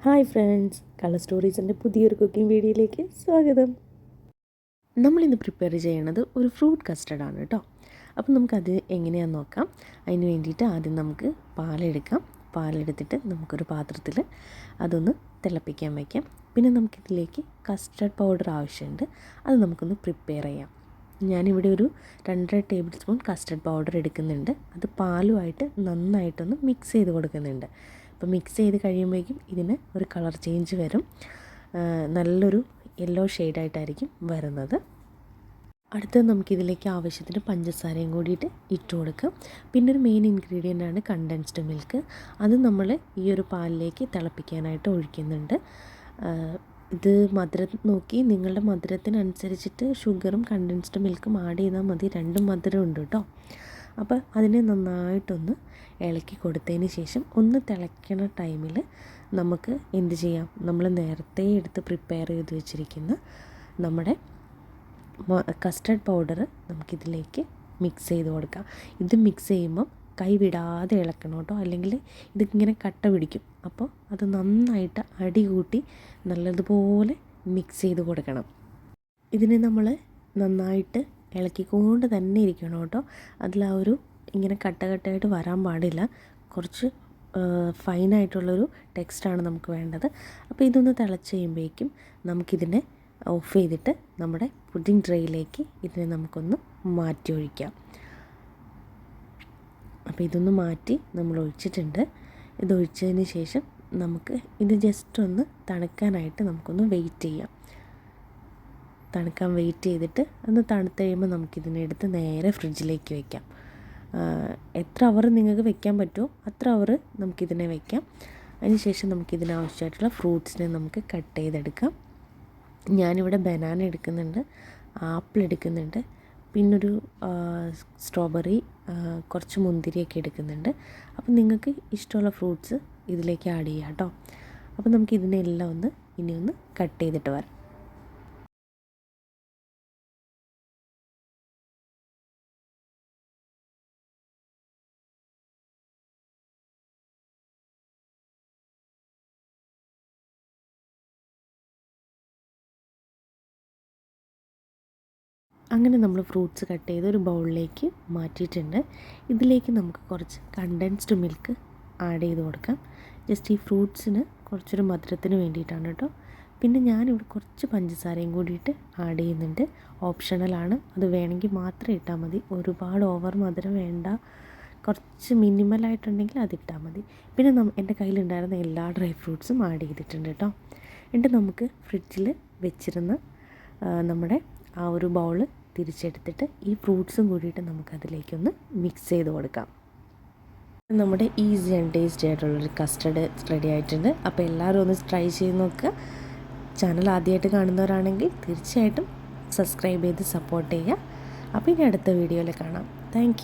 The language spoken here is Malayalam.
ഹായ് ഫ്രണ്ട്സ്, കളർ സ്റ്റോറീസിൻ്റെ പുതിയൊരു കുക്കിംഗ് വീഡിയോയിലേക്ക് സ്വാഗതം. നമ്മളിന്ന് പ്രിപ്പയർ ചെയ്യണത് ഒരു ഫ്രൂട്ട് കസ്റ്റർഡാണ് കേട്ടോ. അപ്പം നമുക്കത് എങ്ങനെയാണെന്ന് നോക്കാം. അതിന് വേണ്ടിയിട്ട് ആദ്യം നമുക്ക് പാലെടുക്കാം. പാലെടുത്തിട്ട് നമുക്കൊരു പാത്രത്തിൽ അതൊന്ന് തിളപ്പിക്കാൻ വയ്ക്കാം. പിന്നെ നമുക്കിതിലേക്ക് കസ്റ്റർഡ് പൗഡർ ആവശ്യമുണ്ട്. അത് നമുക്കൊന്ന് പ്രിപ്പയർ ചെയ്യാം. ഞാനിവിടെ ഒരു 2.5 ടേബിൾ സ്പൂൺ കസ്റ്റർഡ് പൗഡർ എടുക്കുന്നുണ്ട്. അത് പാലുമായിട്ട് നന്നായിട്ടൊന്ന് മിക്സ് ചെയ്ത് കൊടുക്കുന്നുണ്ട്. അപ്പോൾ മിക്സ് ചെയ്ത് കഴിയുമ്പോഴേക്കും ഇതിന് ഒരു കളർ ചേഞ്ച് വരും. നല്ലൊരു യെല്ലോ ഷെയ്ഡായിട്ടായിരിക്കും വരുന്നത്. അടുത്തത് നമുക്കിതിലേക്ക് ആവശ്യത്തിന് പഞ്ചസാരയും കൂടിയിട്ട് ഇട്ട് കൊടുക്കാം. പിന്നെ ഒരു മെയിൻ ഇൻഗ്രീഡിയൻ്റാണ് കണ്ടൻസ്ഡ് മിൽക്ക്. അത് നമ്മൾ ഈ ഒരു പാലിലേക്ക് തിളപ്പിക്കാനായിട്ട് ഒഴിക്കുന്നുണ്ട്. ഇത് മധുരം നോക്കി നിങ്ങളുടെ മധുരത്തിനനുസരിച്ചിട്ട് ഷുഗറും കണ്ടൻസ്ഡ് മിൽക്കും ആഡ് ചെയ്താൽ മതി. രണ്ടും മധുരമുണ്ട് കേട്ടോ. അപ്പോൾ അതിനെ നന്നായിട്ടൊന്ന് ഇളക്കി കൊടുത്തതിന് ശേഷം ഒന്ന് തിളയ്ക്കണ ടൈമിൽ നമുക്ക് എന്ത് ചെയ്യാം, നമ്മൾ നേരത്തെ എടുത്ത് പ്രിപ്പയർ ചെയ്ത് വെച്ചിരിക്കുന്ന നമ്മുടെ കസ്റ്റർഡ് പൗഡർ നമുക്കിതിലേക്ക് മിക്സ് ചെയ്ത് കൊടുക്കാം. ഇത് മിക്സ് ചെയ്യുമ്പം കൈ വിടാതെ ഇളക്കണം കേട്ടോ, അല്ലെങ്കിൽ ഇതിങ്ങനെ കട്ട പിടിക്കും. അപ്പോൾ അത് നന്നായിട്ട് അടി കൂട്ടി നല്ലതുപോലെ മിക്സ് ചെയ്ത് കൊടുക്കണം. ഇതിനെ നമ്മൾ നന്നായിട്ട് ഇളക്കിക്കൊണ്ട് തന്നെ ഇരിക്കണം കേട്ടോ. അതിൽ ആ ഒരു ഇങ്ങനെ കട്ടയായിട്ട് വരാൻ പാടില്ല. കുറച്ച് ഫൈനായിട്ടുള്ളൊരു ടെക്സ്റ്റാണ് നമുക്ക് വേണ്ടത്. അപ്പോൾ ഇതൊന്ന് തിളച്ച് കഴിയുമ്പോഴേക്കും നമുക്കിതിനെ ഓഫ് ചെയ്തിട്ട് നമ്മുടെ പുഡിംഗ് ട്രേയിലേക്ക് ഇതിനെ നമുക്കൊന്ന് മാറ്റി ഒഴിക്കാം. അപ്പോൾ ഇതൊന്ന് മാറ്റി നമ്മൾ ഒഴിച്ചിട്ടുണ്ട്. ഇതൊഴിച്ചതിന് ശേഷം നമുക്ക് ഇത് ജസ്റ്റ് ഒന്ന് തണുക്കാനായിട്ട് നമുക്കൊന്ന് വെയിറ്റ് ചെയ്യാം. തണുക്കാൻ വെയിറ്റ് ചെയ്തിട്ട് ഒന്ന് തണുത്ത് കഴിയുമ്പോൾ നമുക്കിതിനെ എടുത്ത് നേരെ ഫ്രിഡ്ജിലേക്ക് വയ്ക്കാം. എത്ര അവർ നിങ്ങൾക്ക് വെക്കാൻ പറ്റുമോ അത്ര അവർ നമുക്കിതിനെ വയ്ക്കാം. അതിനുശേഷം നമുക്കിതിനാവശ്യമായിട്ടുള്ള ഫ്രൂട്ട്സിനെ നമുക്ക് കട്ട് ചെയ്തെടുക്കാം. ഞാനിവിടെ ബനാന എടുക്കുന്നുണ്ട്, ആപ്പിൾ എടുക്കുന്നുണ്ട്, പിന്നൊരു സ്ട്രോബെറി, കുറച്ച് മുന്തിരിയൊക്കെ എടുക്കുന്നുണ്ട്. അപ്പം നിങ്ങൾക്ക് ഇഷ്ടമുള്ള ഫ്രൂട്ട്സ് ഇതിലേക്ക് ആഡ് ചെയ്യാം കേട്ടോ. അപ്പോൾ നമുക്കിതിനെല്ലാം ഇനിയൊന്ന് കട്ട് ചെയ്തിട്ട് വരാം. അങ്ങനെ നമ്മൾ ഫ്രൂട്ട്സ് കട്ട് ചെയ്ത് ഒരു ബൗളിലേക്ക് മാറ്റിയിട്ടുണ്ട്. ഇതിലേക്ക് നമുക്ക് കുറച്ച് കണ്ടൻസ്ഡ് മിൽക്ക് ആഡ് ചെയ്ത് കൊടുക്കാം. ജസ്റ്റ് ഈ ഫ്രൂട്ട്സിന് കുറച്ചൊരു മധുരത്തിന് വേണ്ടിയിട്ടാണ് കേട്ടോ. പിന്നെ ഞാനിവിടെ കുറച്ച് പഞ്ചസാരയും കൂടിയിട്ട് ആഡ് ചെയ്യുന്നുണ്ട്. ഓപ്ഷണലാണ്, അത് വേണമെങ്കിൽ മാത്രം ഇട്ടാൽ മതി. ഒരുപാട് ഓവർ മധുരം വേണ്ട, കുറച്ച് മിനിമലായിട്ടുണ്ടെങ്കിൽ അതിട്ടാൽ മതി. പിന്നെ എൻ്റെ കയ്യിലുണ്ടായിരുന്ന എല്ലാ ഡ്രൈ ഫ്രൂട്ട്സും ആഡ് ചെയ്തിട്ടുണ്ട് കേട്ടോ. എന്നിട്ട് നമുക്ക് ഫ്രിഡ്ജിൽ വെച്ചിരുന്ന നമ്മുടെ ആ ഒരു ബൗള് തിരിച്ചെടുത്തിട്ട് ഈ ഫ്രൂട്ട്സും കൂടിയിട്ട് നമുക്കതിലേക്കൊന്ന് മിക്സ് ചെയ്ത് കൊടുക്കാം. നമ്മുടെ ഈസി ആൻഡ് ടേസ്റ്റി ആയിട്ടുള്ളൊരു കസ്റ്റർഡ് റെഡി ആയിട്ടുണ്ട്. അപ്പോൾ എല്ലാവരും ഒന്ന് ട്രൈ ചെയ്ത് നോക്കുക. ചാനൽ ആദ്യമായിട്ട് കാണുന്നവരാണെങ്കിൽ തീർച്ചയായിട്ടും സബ്സ്ക്രൈബ് ചെയ്ത് സപ്പോർട്ട് ചെയ്യുക. അപ്പോൾ ഇനി അടുത്ത വീഡിയോയിൽ കാണാം. താങ്ക്